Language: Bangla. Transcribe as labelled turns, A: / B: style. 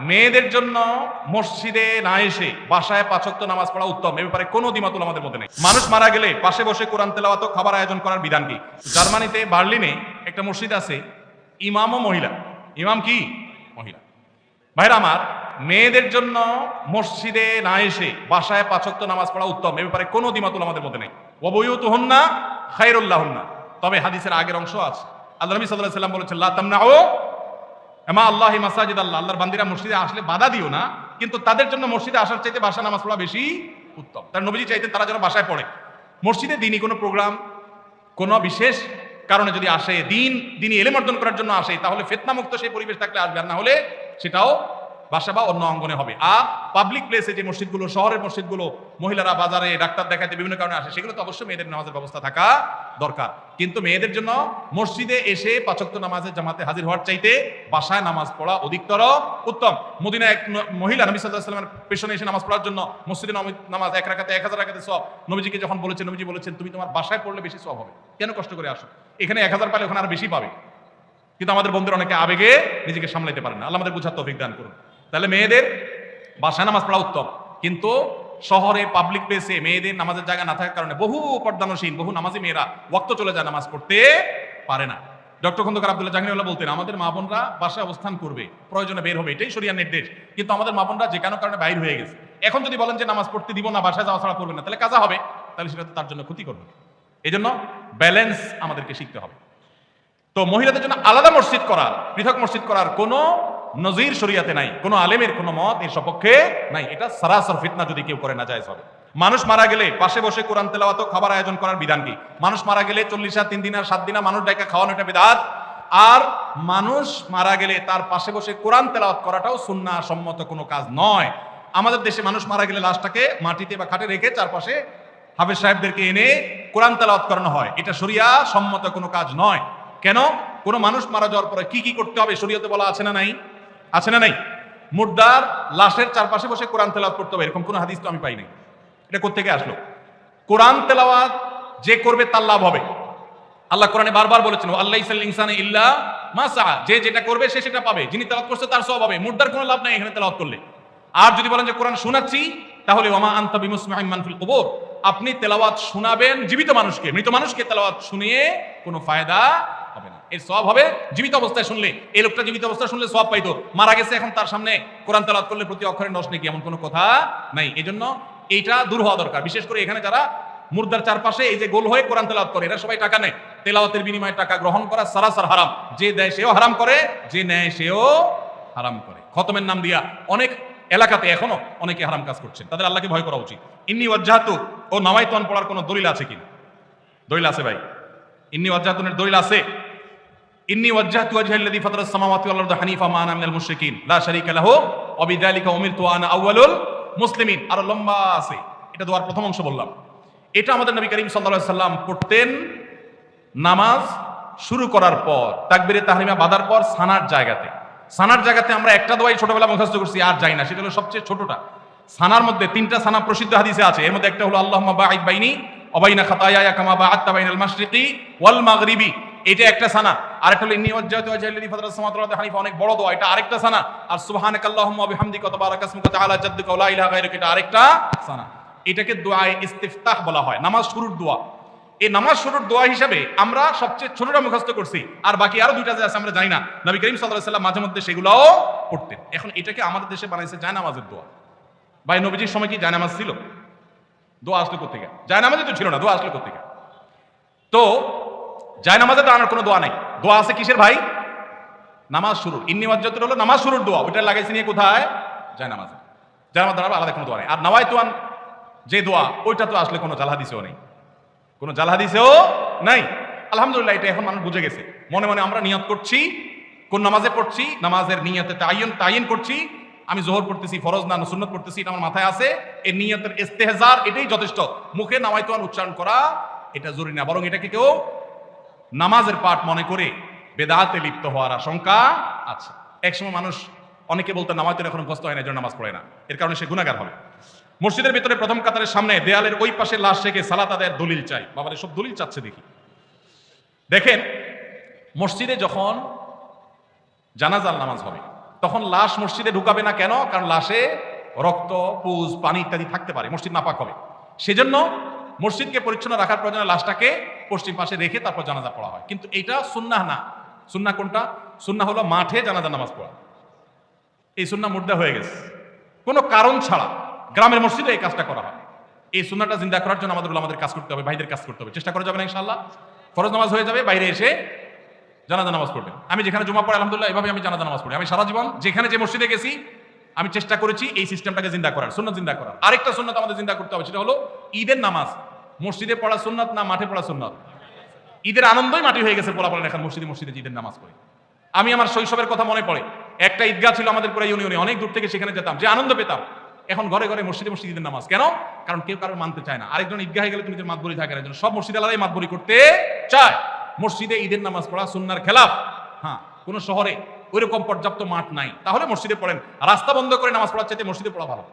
A: মেয়েদের জন্য মসজিদে না এসে বাসায় 5 ওয়াক্ত নামাজ পড়া উত্তম, এ ব্যাপারে কোনো দ্বিমত আমাদের মধ্যে নেই। মানুষ মারা গেলে পাশে বসে কোরআন তেলাওয়াত ও খাবার আয়োজন করার বিধান কি? জার্মানিতে বার্লিনে একটা মসজিদ আছে, ইমামও মহিলা। ইমাম কি? মহিলা। ভাইরা আমার, মেয়েদের জন্য মসজিদে না এসে বাসায় 5 ওয়াক্ত নামাজ পড়া উত্তম, এ ব্যাপারে কোনো দ্বিমত আমাদের মধ্যে নেই। ওয়া বুয়ুতুহুন্না খায়রুল লাহুন্না। তবে হাদিসের আগের অংশ আছে, আল্লাহ নবী সাল্লাল্লাহু আলাইহি ওয়াসাল্লাম বলেছেন, লা তামনাউ আমা আল্লাহি মাসাজিদ আল্লাহ, আল্লাহর বান্দিরা মসজিদে আসলে বাধা দিও না, কিন্তু তাদের জন্য মসজিদে আসার চাইতে বাসায় নামাজ পড়া বেশি উত্তম। তার নবীজি চাইতেন তারা যেন বাসায় পড়ে। মসজিদে দিনই কোনো প্রোগ্রাম, কোনো বিশেষ কারণে যদি আসে, দিনই এলেম অর্জন করার জন্য আসে, তাহলে ফিতনামুক্ত সেই পরিবেশ থাকলে আসবে, আর না হলে সেটাও বাসা বা অন্য অঙ্গনে হবে। আর পাবলিক প্লেসে যে মসজিদগুলো, শহরের মসজিদগুলো, মহিলারা বাজারে ডাক্তার দেখাতে বিভিন্ন কারণে আসে, সেগুলো তো অবশ্যই মেয়েদের নামাজের ব্যবস্থা থাকা দরকার। কিন্তু মেয়েদের জন্য মসজিদে এসে 5 ওয়াক্ত নামাজের জামাতে হাজির হওয়ার চাইতে বাসায় নামাজ পড়া অধিকতর উত্তম। মদিনায় এক মহিলা নবী সাল্লাল্লাহু আলাইহি ওয়াসাল্লামের পেছনে এসে নামাজ পড়ার জন্য, মসজিদে নামাজ 1 রাকাতে 1000 রাকাতে সওয়াব, নবীজিকে যখন বলেছেন, নবীজি বলেছেন, তুমি তোমার বাসায় পড়লে বেশি সওয়াব হবে, কেন কষ্ট করে আসো? এখানে 1000 পালে ওখানে আর বেশি পাবে। কিন্তু আমাদের বন্ধুরা অনেকে আবেগে নিজেকে সামলাইতে পারে না, আল্লাহ আমাদের বুঝার তৌফিক দান করুন। তাহলে মেয়েদের বাসায় নামাজ পড়া উত্তম, কিন্তু শহরে পাবলিক প্লেসে মেয়েদের নামাজের জায়গা না থাকার কারণে বহু পর্দানসীন, বহু নামাজি মেয়েরা ওয়াক্ত চলে যায়, নামাজ পড়তে পারে না। ডক্টর খন্দকার আব্দুল্লাহ জাহাঙ্গীরুল্লাহ বলতেন, আমাদের মা বোনরা বাসায় অবস্থান করবে, প্রয়োজনে বের হবে, এটাই শরিয়ার নির্দেশ। কিন্তু আমাদের মা বোনরা যে কোনো কারণে বাইর হয়ে গেছে, এখন যদি বলেন যে নামাজ পড়তে দিব না, বাসায় যাওয়া ছাড়া করবে না, তাহলে কাজা হবে, তাহলে সেটা তো তার জন্য ক্ষতি করবে। এই জন্য ব্যালেন্স আমাদেরকে শিখতে হবে। তো মহিলাদের জন্য আলাদা মসজিদ করার, পৃথক মসজিদ করার কোনো নজির শরিয়াতে নাই, কোনো আলেমের কোনো মত এর সপক্ষে নাই। এটা সারাসর ফিতনা, যদি কেউ করে না জায়েজ হবে। মানুষ মারা গেলে পাশে বসে কোরআন তেলাওয়াত ও খাবার আয়োজন করার বিধান কি? মানুষ মারা গেলে 40 আর 3 দিন আর 7 দিন মানুষ ডাইকা খাওয়ানো এটা বিদআত। আর মানুষ মারা গেলে তার পাশে বসে কোরআন তেলাওয়াত করাটাও সুন্নাহ সম্মত কোনো কাজ নয়। আমাদের দেশে মানুষ মারা গেলে লাশটাকে মাটিতে বা খাটে রেখে চারপাশে হাফেজ সাহেবদেরকে এনে কোরআন তেলাওয়াত করানো হয়, এটা শরিয়া সম্মত কোনো কাজ নয়। কেন? কোনো মানুষ মারা যাওয়ার পরে কি কি করতে হবে শরীয়তে বলা আছে না নাই? আছে না নাই? মুর্দার লাশের চারপাশে বসে কোরআন তেলাওয়াত করতে হবে, এরকম কোনো হাদিস তো আমি পাই নাই। এটা কোত্থেকে আসলো? কোরআন তেলাওয়াত যে করবে তার লাভ হবে। আল্লাহ কোরআনে বারবার বলেছেন, আল্লাইসাল ইনসানা ইল্লা মা সাআ, যে যেটা করবে সে সেটা পাবে, যিনি তেলাওয়াত করছে তার সওয়াব হবে। মুর্দার কোনো লাভ নাই এখানে তেলাওয়াত করলে। আর যদি বলেন যে কোরআন শোনাচ্ছি, তাহলে ওয়ামা আনতা বিমুসমিইন মান ফিল কুবুর, আপনি তেলাওয়াত শোনাবেন জীবিত মানুষকে, মৃত মানুষকে তেলাওয়াত শুনিয়ে কোনো ফায়দা হবে না। এর সওয়াব হবে জীবিত অবস্থায় শুনলে। এই লোকটা জীবিত অবস্থায় শুনলে সওয়াব পাইতো, মারা গেছে, এখন তার সামনে কোরআন তেলাওয়াত করলে প্রতি অক্ষরে 10 নেকি, এমন কোনো কথা নাই। এজন্য এইটা দূর হওয়া দরকার। বিশেষ করে এখানে যারা মুর্দার চারপাশে এই যে গোল হয়ে কোরআন তেলাওয়াত করে, এরা সবাই টাকা নেয়। তেলাওয়াতের বিনিময়ে টাকা গ্রহণ করা সারাসার হারাম। যে দেয় সেও হারাম করে, যে নেয় সেও হারাম করে। খতমের নাম দিয়া অনেক এলাকাতে এখনো অনেকে হারাম কাজ করছেন, তাদের আল্লাহকে ভয় করা উচিত। ইন্নী ওয়াজ্জাহাতু ও নাওয়াইতুন পড়ার কোনো দলিল আছে কিনা? দলিল আছে ভাই, ইন্নী ওয়াজ্জাহাতুনের দলিল আছে। ইন্নী ওয়াজ্জাহতু ওয়াজহাল্লাযী ফাতারাস সামাওয়াতি ওয়াল আরদা হানিফা মা আনা মিনাল মুশরিকিন লা শারীকা লাহু ওয়া বিযালিকা উমিরতু আনা আউয়ালুল মুসলিমিন। আরো লম্বা আছে, এটা দোয়ার প্রথম অংশ বললাম। এটা আমাদের নবী করিম সাল্লাল্লাহু আলাইহি সাল্লাম পড়তেন নামাজ শুরু করার পর, তাকবীরে তাহরিমা বাঁধার পর সানার জায়গাতে। সানার জায়গাতে আমরা একটা দোয়াই ছোটবেলা মুখস্থ করছি, আর যাই না, সেটা হলো সবচেয়ে ছোটটা। সানার মধ্যে 3টা সানা প্রসিদ্ধ হাদিসে আছে, এর মধ্যে একটা হলো আল্লাহুম্মা বাঈদ বাইনি ওয়া বাইনা খাতায়ায়া কামা বাআদতা বাইনাল মাশরিকি ওয়াল মাগরিবি, এটা একটা সানা। আরেকটা হলো ইন্নী ওয়াজ্জাহতু ওয়াজহাল্লাযী ফাতারাস সামাওয়াতি ওয়াল আরদা হানিফা, অনেক বড় দোয়া, এটা আরেকটা সানা। আর সুবহানাকাল্লাহুম্মা ওয়া বিহামদিকা ওয়া তাবারাকা ইসমুকা তাআলা জাদ্দুকা ওয়া লা ইলাহা গায়রুকা, এটা আরেকটা সানা। এটাকে দোয়ায়ে ইস্তিফতাহ বলা হয়, নামাজ শুরুর দোয়া। এই নামাজ শুরুর দোয়া হিসাবে আমরা সবচেয়ে ছোটটা মুখস্থ করছি, আর বাকি আরো 2টা যে আছে আমরা জানি না। নবী করিম সাল্লাল্লাহু আলাইহি ওয়াসাল্লাম মাঝে মধ্যে সেগুলোও পড়তেন। এখন এটাকে আমাদের দেশে বানাইছে জায়নামাজের দোয়া। ভাই, নবীজির সময় কি জায়নামাজ ছিল? দোয়া আসলো কোত্থেকে? জায়নামাজে তো ছিল না, দোয়া আসলো কোত্থেকে? তো জায়নামাজে দাঁড়ানোর কোনো দোয়া নাই। দোয়া আছে কিসের ভাই? নামাজ শুরু। ইন্নী ওয়াজ্জাহতু হলো নামাজ শুরুর দোয়া, ওইটা লাগাইছে নিয়ে কোথায়? জায়নামাজে। জায়নামাজ দাঁড়াবে, আলাদা কোনো দোয়া নেই। আর নাওয়াইতুন যে দোয়া, ওইটা তো আসলে কোনো জাল হাদিসেও নেই, কোনো জাল হাদিসেও নাই। আলহামদুলিল্লাহ, এটা এখন মানুষ বুঝে গেছে। মনে মনে আমরা নিয়ত করছি, কোন নামাজে পড়ছি, নামাজের নিয়তে তাইয়িন করছি। আমি যোহর পড়তেছি, ফরজ না সুন্নত পড়তেছি, এটা আমার মাথায় আছে। এই নিয়তের ইস্তেহজার এটাই যথেষ্ট। মুখে নাওয়াইতুন উচ্চারণ করা এটা জরুরি না, বরং এটাকে কেউ নামাজের পাঠ মনে করে বেদাতে লিপ্ত হওয়ার আশঙ্কা আছে। একসময় মানুষ অনেকে বলতো নামাইতুন এখন মুখস্থ হয় না, এজন্য নামাজ পড়ে না, এর কারণে সে গুনাহগার হবে। মসজিদের ভিতরে প্রথম কাতারের সামনে দেয়ালের ওই পাশে লাশ রেখে সালাত আদায়ের দলিল চাই। বাবাদের সব দলিল চাচ্ছে দেখি। দেখেন, মসজিদে যখন জানাজার নামাজ হবে, তখন লাশ মসজিদে ঢুকাবে না কেন? কারণ লাশে রক্ত, পুজ, পানি ইত্যাদি থাকতে পারে, মসজিদ নাপাক হবে। সেজন্য মসজিদকে পরিচ্ছন্ন রাখার প্রয়োজনে লাশটাকে পশ্চিম পাশে রেখে তারপর জানাজা পড়া হয়। কিন্তু এটা সুন্নাহ না। সুন্নাহ কোনটা? সুন্নাহ হলো মাঠে জানাজা নামাজ পড়া। এই সুন্নাহ মুর্দা হয়ে গেছে। কোনো কারণ ছাড়া গ্রামের মসজিদে এই কাজটা করা হয়। এই সুন্নাহটা জিন্দা করার জন্য আমাদের কাজ করতে হবে, ভাইদের কাজ করতে হবে। চেষ্টা করা যাবে না ইনশাআল্লাহ? ফরজ নামাজ হয়ে যাবে, বাইরে এসে জানাজা নামাজ পড়বেন। আমি যেখানে জুমা পড়ি আলহামদুলিল্লাহ এভাবে আমি জানাজা নামাজ পড়ি। আমি সারা জীবন যেখানে যে মসজিদে গেছি আমি চেষ্টা করেছি এই সিস্টেমটাকে জিন্দা করার, সুন্নাত জিন্দা করার। আরেকটা সুন্নাত আমাদের জিন্দা করতে হবে, সেটা হলো ঈদের নামাজ মসজিদে পড়া সুন্নাত না মাঠে পড়া সুন্নাত? ঈদের আনন্দই মাটি হয়ে গেছে, পোলাপালের এখন মসজিদে মসজিদে ঈদের নামাজ পড়ে। আমি আমার শৈশবের কথা মনে পড়ে, একটা ঈদগাহ ছিল আমাদের পুরো ইউনিয়নে, অনেক দূর থেকে সেখানে যেতাম, যে আনন্দ পেতাম। এখন ঘরে ঘরে মসজিদে মসজিদে ঈদের নামাজ কেন? কারণ কেউ কারোর মানতে চায় না। আরেকজন ঈদগাহে গেলে তুমি যে মাতবরি থাকে না, সব মসজিদ আলাদাই মাতবরি করতে চায়। মসজিদে ঈদের নামাজ পড়া সুন্নাহর খেলাফ। হ্যাঁ, কোন শহরে ওইরকম পর্যাপ্ত মাঠ নাই, তাহলে মসজিদে পড়েন। রাস্তা বন্ধ করে নামাজ পড়ার চাইতে মসজিদে পড়া ভালো।